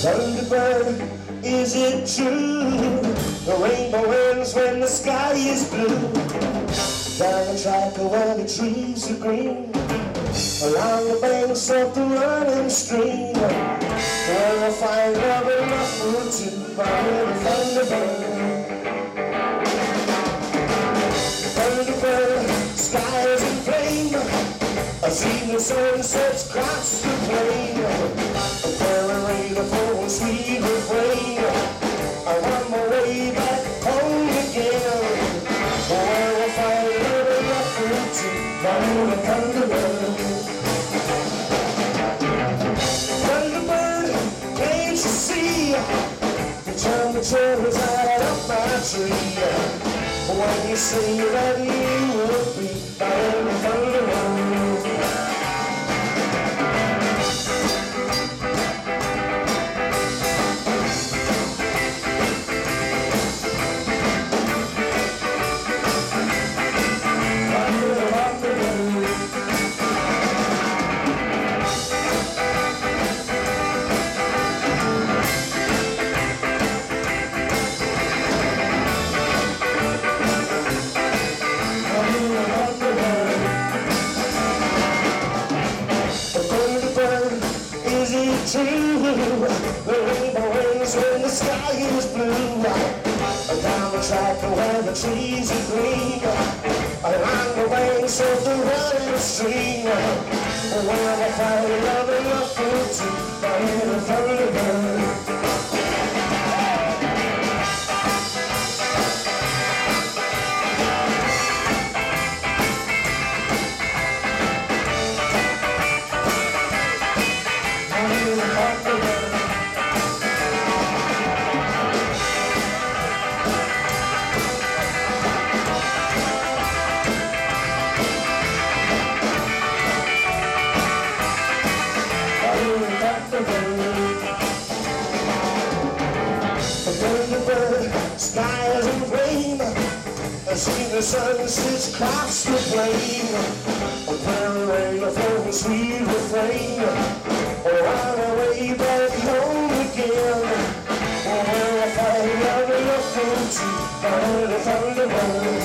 Thunderbird, is it true? The rainbow ends when the sky is blue. Down the track where the trees are green, along the banks of the running stream, where we'll find love enough for two by the Thunderbird. Thunderbird, skies in flame, I see the sunsets cross the plain, carrying the full sweet refrain. I want my way back home again, where we'll find love enough for two by the Thunderbird. Thunderbird, can't you see? You turn the cherries right up my tree. When you say that you will be by the Thunderbird. True, the rainbow ends when the sky is blue. Down the track where the trees are green, along the banks of the running stream, where we'll find love enough for two by the Thunderbird. Thunderbird, skies in flame, I see the sunsets cross the plain, carrying a full sweet refrain. On our way back home again, where we'll find love enough for two by the Thunderbird.